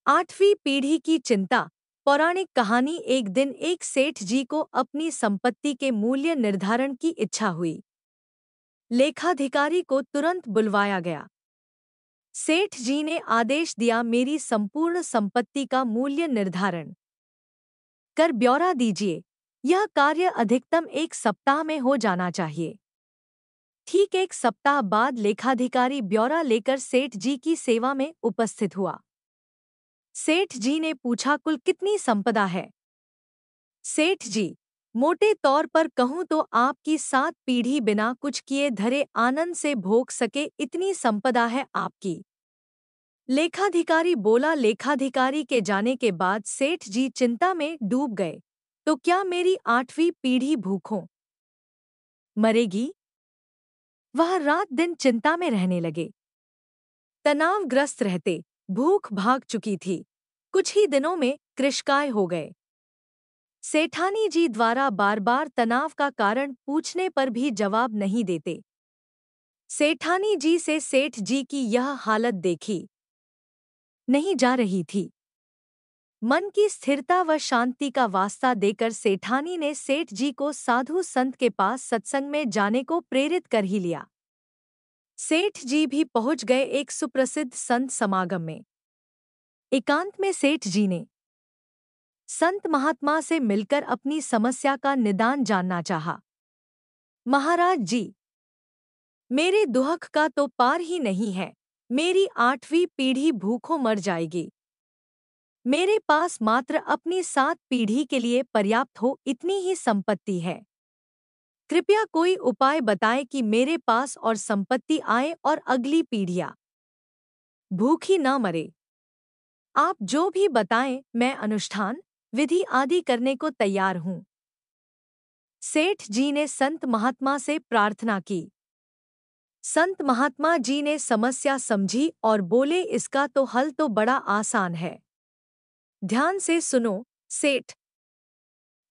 आठवीं पीढ़ी की चिंता। पौराणिक कहानी। एक दिन एक सेठ जी को अपनी संपत्ति के मूल्य निर्धारण की इच्छा हुई। लेखाधिकारी को तुरंत बुलवाया गया। सेठ जी ने आदेश दिया, मेरी संपूर्ण संपत्ति का मूल्य निर्धारण कर ब्यौरा दीजिए। यह कार्य अधिकतम 1 सप्ताह में हो जाना चाहिए। ठीक 1 सप्ताह बाद लेखाधिकारी ब्यौरा लेकर सेठ जी की सेवा में उपस्थित हुआ। सेठ जी ने पूछा, कुल कितनी संपदा है? सेठ जी, मोटे तौर पर कहूं तो आपकी 7 पीढ़ी बिना कुछ किए धरे आनंद से भोग सके इतनी संपदा है आपकी। लेखाधिकारी बोला। लेखाधिकारी के जाने के बाद सेठ जी चिंता में डूब गए। तो क्या मेरी 8वीं पीढ़ी भूखों मरेगी? वह रात दिन चिंता में रहने लगे, तनावग्रस्त रहते। भूख भाग चुकी थी। कुछ ही दिनों में कृशकाय हो गए। सेठानी जी द्वारा बार बार तनाव का कारण पूछने पर भी जवाब नहीं देते। सेठानी जी से सेठ जी की यह हालत देखी नहीं जा रही थी। मन की स्थिरता व शांति का वास्ता देकर सेठानी ने सेठ जी को साधु संत के पास सत्संग में जाने को प्रेरित कर ही लिया। सेठ जी भी पहुंच गए एक सुप्रसिद्ध संत समागम में। एकांत में सेठ जी ने संत महात्मा से मिलकर अपनी समस्या का निदान जानना चाहा। महाराज जी, मेरे दुख का तो पार ही नहीं है। मेरी 8वीं पीढ़ी भूखों मर जाएगी। मेरे पास मात्र अपनी 7 पीढ़ी के लिए पर्याप्त हो इतनी ही संपत्ति है। कृपया कोई उपाय बताएं कि मेरे पास और संपत्ति आए और अगली पीढ़ियां भूखी न मरे। आप जो भी बताएं, मैं अनुष्ठान विधि आदि करने को तैयार हूं। सेठ जी ने संत महात्मा से प्रार्थना की। संत महात्मा जी ने समस्या समझी और बोले, इसका तो हल तो बड़ा आसान है। ध्यान से सुनो सेठ।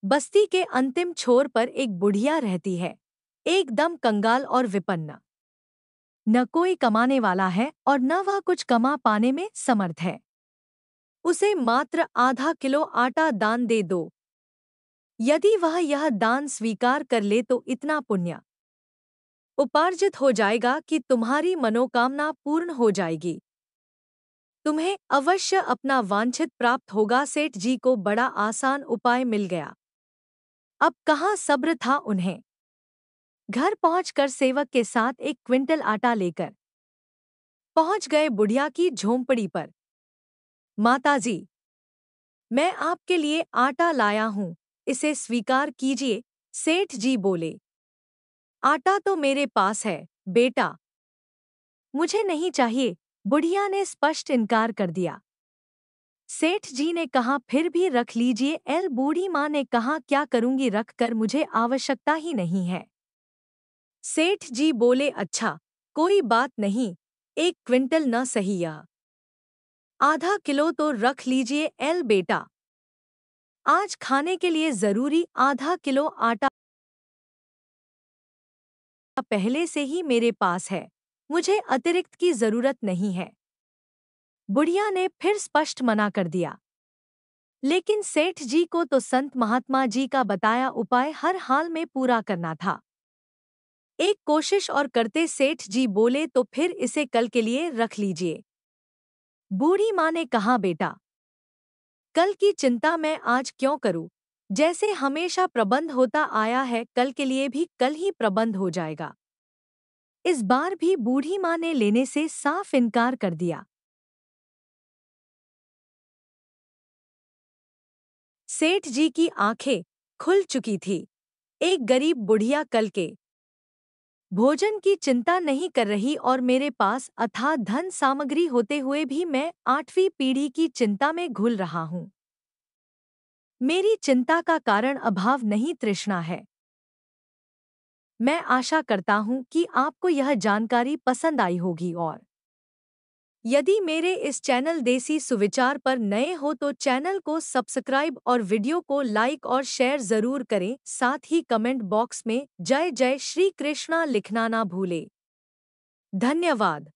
बस्ती के अंतिम छोर पर एक बुढ़िया रहती है, एकदम कंगाल और विपन्न। न कोई कमाने वाला है और न वह कुछ कमा पाने में समर्थ है। उसे मात्र आधा किलो आटा दान दे दो। यदि वह यह दान स्वीकार कर ले तो इतना पुण्य उपार्जित हो जाएगा कि तुम्हारी मनोकामना पूर्ण हो जाएगी। तुम्हें अवश्य अपना वांछित प्राप्त होगा। सेठ जी को बड़ा आसान उपाय मिल गया। अब कहाँ सब्र था उन्हें। घर पहुंचकर सेवक के साथ 1 क्विंटल आटा लेकर पहुंच गए बुढ़िया की झोंपड़ी पर। माताजी, मैं आपके लिए आटा लाया हूं, इसे स्वीकार कीजिए। सेठ जी बोले, आटा तो मेरे पास है बेटा, मुझे नहीं चाहिए। बुढ़िया ने स्पष्ट इनकार कर दिया। सेठ जी ने कहा, फिर भी रख लीजिए। बूढ़ी माँ ने कहा, क्या करूंगी रख कर, मुझे आवश्यकता ही नहीं है। सेठ जी बोले, अच्छा कोई बात नहीं, 1 क्विंटल न सही, यह आधा किलो तो रख लीजिए। बेटा, आज खाने के लिए जरूरी आधा किलो आटा पहले से ही मेरे पास है, मुझे अतिरिक्त की जरूरत नहीं है। बुढ़िया ने फिर स्पष्ट मना कर दिया। लेकिन सेठ जी को तो संत महात्मा जी का बताया उपाय हर हाल में पूरा करना था। एक कोशिश और करते सेठ जी बोले, तो फिर इसे कल के लिए रख लीजिए। बूढ़ी माँ ने कहा, बेटा, कल की चिंता मैं आज क्यों करूं? जैसे हमेशा प्रबंध होता आया है, कल के लिए भी कल ही प्रबंध हो जाएगा। इस बार भी बूढ़ी माँ ने लेने से साफ इनकार कर दिया। सेठ जी की आंखें खुल चुकी थी। एक गरीब बुढ़िया कल के भोजन की चिंता नहीं कर रही और मेरे पास अथाह धन सामग्री होते हुए भी मैं 8वीं पीढ़ी की चिंता में घुल रहा हूं। मेरी चिंता का कारण अभाव नहीं, तृष्णा है। मैं आशा करता हूं कि आपको यह जानकारी पसंद आई होगी और यदि मेरे इस चैनल देसी सुविचार पर नए हो तो चैनल को सब्सक्राइब और वीडियो को लाइक और शेयर जरूर करें। साथ ही कमेंट बॉक्स में जय जय श्री कृष्णा लिखना ना भूलें। धन्यवाद।